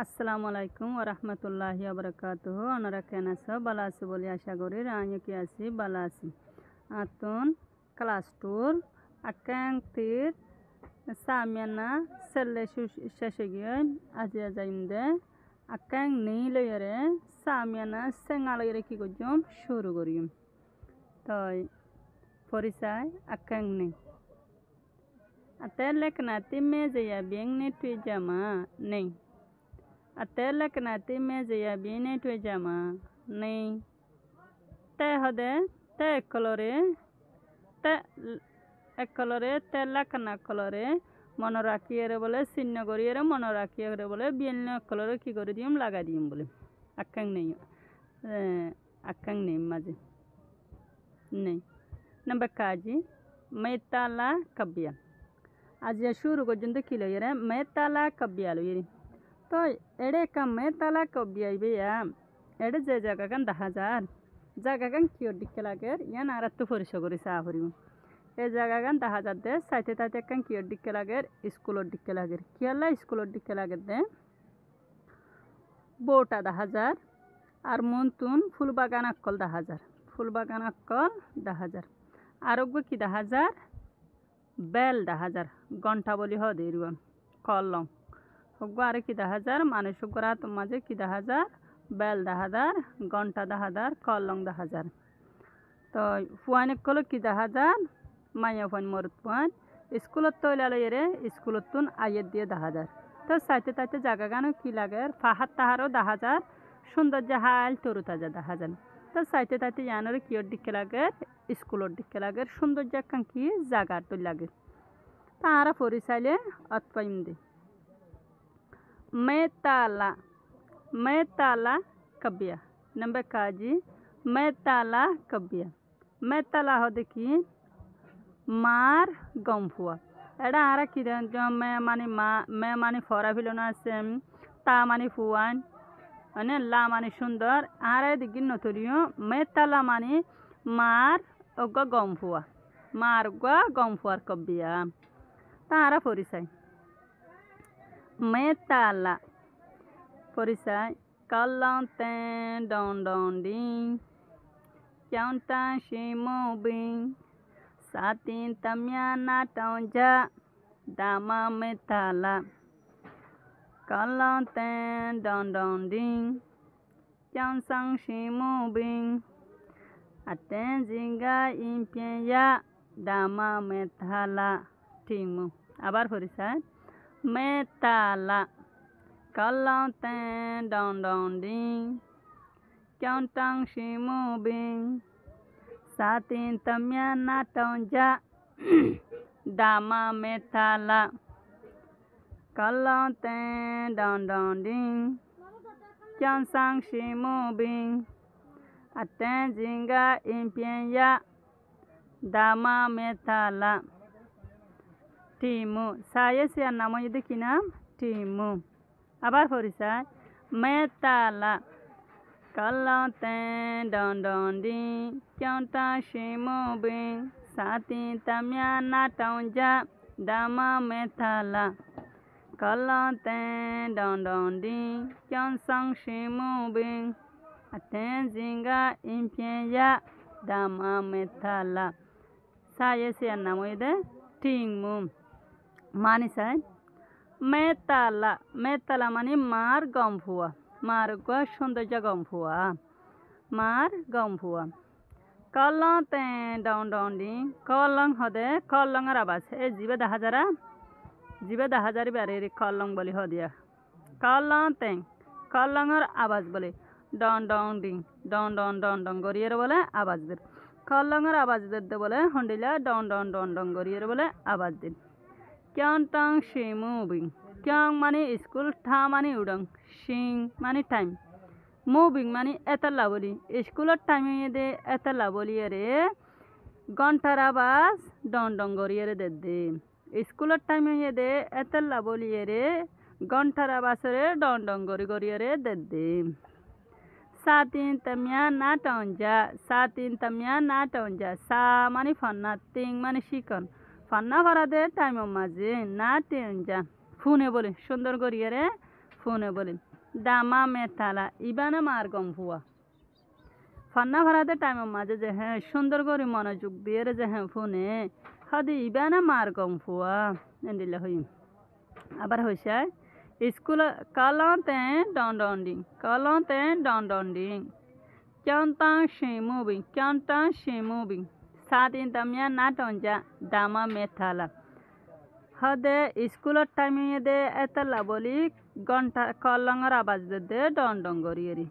আসসালামু আলাইকুম ওরহমতুল্লাহি ওবরাকাতুহু ওনারা কেন আছো ভালো আছো বলে আশা করি আমিও কি আছি ভালো আছি আতুন ক্লাস টুর আকাং তীর সামিয়ানা সেলে শেষে গিয়ে আজিয়া যাইন্দে আকাং নেই লইরে সামিয়ানা সেঙ্গালইরে কি করছম শুরু করিম তাই পরিচয় আকাং নেই আতেলেক নাতি মেজেয়া বিং নে তুই জামা নেই Atelek nati mezeya bine tue jama nei te hode te ekolore te lakana kolore monorakiere bole sinno goriere monorakiere bole bielne kolore ki gori dium laga dium bole akang nei maje nei number kaji metala kabya aja shuru gojunde kilo yere metala kabya lo yiri तो एडे का मैं ताला कब्बिया बेया एडे जे जगह gun 10,000 जगह gun कियो डिक्केलागेर या नारत्तु फरिसगरी साहरिउ ए जगह गन 10,000 दे साइते ताते कन कियो डिक्केलागेर स्कूल डिक्केलागेर कियाला स्कूल डिक्केलागेर दे बोटा 10,000 আর মন্তুন ফুল বাগান আক্কল 10,000 ফুল বাগান আক্কল 10,000 আরোগ্য কি 10,000 বেল 10,000 ঘন্টা বলি হ দেরিবন কলং হগবারে কি 10,000 মানুষ হগরা তোমাজে কি 10,000 বেল 10,000 ঘন্টা 10,000 কলং 10,000 তো ফুয়ানে কল কি 10,000 মাইয়া ফুয়ান মরত ফুয়ান স্কুলত তৈলালে এরে স্কুলতুন আয়ের দিয়ে 10,000 তো সাইতে তাইতে জায়গা গানো কি লাগে ফাহাত তাহারও 10,000 সৌন্দর্য হাল তরু তাজা 10,000 তো সাইতে তাইতে ইয়ানোর কিয়র দিকে লাগে স্কুলের দিকে লাগে সৌন্দর্য কান কি জায়গা তো লাগে তারা পরিচাইলে অতপাইম দে metala kabya number kaji metala kabya metala ho dekhi mar gomfua এটা আরা কি মে মানে ফরা ফিলনা আছে তা মানে ফুয়ান মানে লা মানে সুন্দর আরা দেখি নতরিও মেতালা মানে মার অগ গমফুয়া মার গা গমফুয়ার কবিয়া তা আরা পরিচয় metala পরিচয় কালান্তেন ডন ডন ডিং চাউন্টা শিমোবিং সাতিন তামিয়ানা টাউনজা দামা metala কালান্তেন ডন ডন ডিং চাউনসাং শিমোবিং আতেন জিঙ্গা ইমপিয়া দামা metala ঠিকমু আবার পরিচয় metala kalanten don don ding kyantang shimu bing satin tamyana tonja dama metala kalanten don don ding kyansang shimu bing aten jinga impiya dama metala টিমু saya sih namanya itu kinam টিমু আবার পরিচয় metala কালান্তেন ডন ডন ডিং চাউন্টা শিমু বিং সাতিন তামিয়ানা টাউনজা দামা metala কালান্তেন ডন ডন ডিং চাউনসাং শিমু বিং আতেন জিঙ্গা ইমপিয়া দামা metala saya sih namanya itu টিমু মানি সাই metala মানে মার গমফুয়া মার গা সৌন্দর্য গমফুয়া মার গমফুয়া কলতেন ডাউন ডাউন ডিং কলং হদে কলংয়ের আবাজ এ জিবে 10,000 বারে কলং বলি হদিয়া কলতেন কলংয়ের আবাজ বলে ডন ডন ডিং ডন ডন ডন ডন গরিয়ের বলে আবাজ দের কলংয়ের আবাজ দে বলে হন্ডিলা ডন ডন ডন ডন গরিয়ের বলে আবাজ দিন Kyantang shi moving. Kyang money school, tha money udang. Shing money time. Moving money etala boli. School time de etala boli ere. Gontara bas don dongori ere de. School time de etala boli ere. Gontara bas ere don dongori gori ere de. Satin tamya na tonja. Satin tamya na tonja. Sa money fun nothing money shikon. ফান্না করা দে time মাঝে না টেনজা ফোনে বলে সুন্দর করিয়ে রে ফোনে বলি দামা মেতালা ইবানা মার গম ফুয়া ফান্না ভাড়াতে টাইমের মাঝে যে হ্যাঁ সুন্দর করে মনোযোগ দিয়ে যে হ্যাঁ ফোনে হদি ইবানা মার গম ফুয়া এন্ডিলে হই আবার হইছে স্কুল কালতে ডন ডন ডিং কালতে ডন ডন ding Kyantang shin moving, kyantang shin moving. Saat in tamya not on ja dama methala. Hade school time de etala boli gonta kalangar abaz de don dongorieri.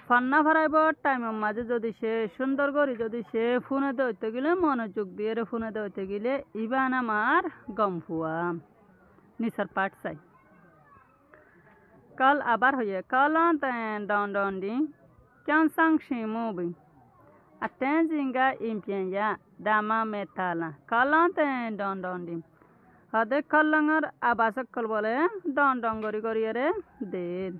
ফান্না ফারাইবর টাইমের মাঝে যদি সে সুন্দর করি যদি সে ফোনে দইতে গেলে মনোযোগ দিয়ে ফোনে দইতে গেলে ইবান আমার গম ফুয়া নিসার পাঠ চাই কাল আবার হইয়ে কাল ডন ডন ding Kyan sang shin mobi. Aten zinga impien ya dama metala. Kalanten don don dim. Hade kalangar abasak kalbole don don gori gori ere de.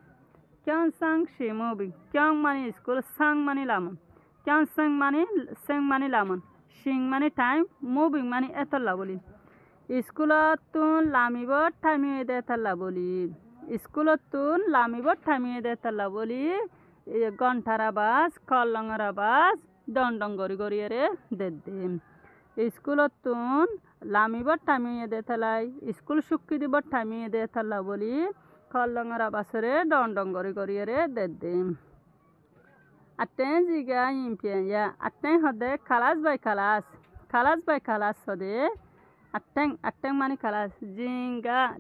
Kyan sang shin mobi. Kyan mani school sang mani lamon. Kyan sang mani lamon. Sing mani time moving mani etalla boli. Schoolatun lamibot time ede etalla boli. Schoolatun lamibot time ede etalla boli. ঘন্টার আবাস কলঙ্গর আবাস ডন ডন গড়ি গড়িয়ে রে দে স্কুলত তুন লামিবর টামিয়ে দে থালাই school Shukki Dibar টামিয়ে দে থালা বলি কলঙ্গর আবাসরে ডন ডন গড়ি গড়িয়ে রে দে আটেন জিগা ইম্পিয়া ইয়া আটেন হদে খালাস বাই খালাস হদে আটেন মানে খালাস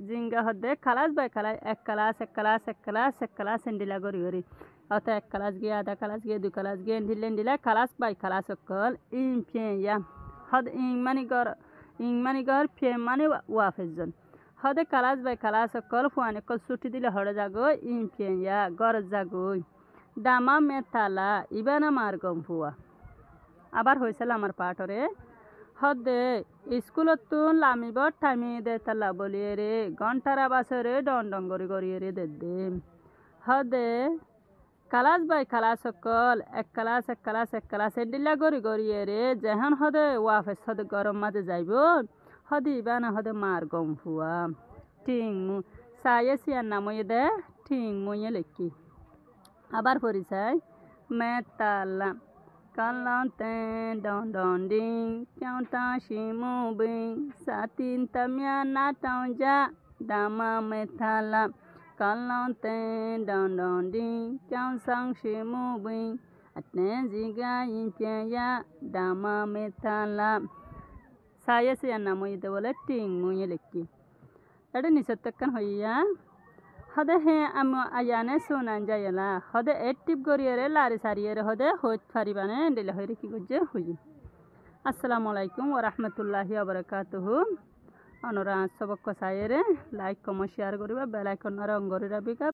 জিঙ্গা হদে খালাস বাই খালাই এক কালাস এন্ডিলা গড়ি গড়ি অর্থাৎ এক ক্লাস গিয়ে আধা ক্লাস গিয়ে 2 ক্লাস গিয়ে দিলে ক্লাস বাই ক্লাস সকল ইয়া হদ ইং মানি গর ফে মানে ওয়াফেজন হদে ক্লাস বাই ক্লাস সকল ফুয়ানে কল ছুটি দিলে হড়ে যাগো ইয়া গর যাগো দামা মেতালা ইবানা মার গম ফুয়া আবার হয়েছিল আমার পাঠরে হদে স্কুলত তুন লামিবর টাইমি দে তালা বলিয়ে রে ঘন্টার আবাসরে ডন ডন গড়ি রে দে হদে ক্লাস বাই ক্লাস সকল এক ক্লাস এডিলা গড়িয়ে রে যেহান হদে ওয়াফেস হদে গরম মাঝে যাইব হদি ইবানা হদে মার গম ফুয়া টিং মু সায়ে সিয়ার নাময়ে দে টিং মুয়ে লেখি আবার পরিচয় মেতালা কালাতে ডন ডন ডিং ক্যাউটা শিমু বিং সাতিন তামিয়া নাটাও যা দামা মেতালা Kalante don don ding, kyang sang shi mu bing, aten ziga impia ya dama metala. Saya se anna mo ide bole ting mo ye lekki. Ede nisattakan hoya. Hode he am ayane sunan jayala. Hode active goriyere lari sariyere hode hoj faribane ndele hoyre ki gojje hoyi. Assalamualaikum warahmatullahi wabarakatuh. अनुराग सबक सायरे like comment share करिबा bell icon रंग करिबा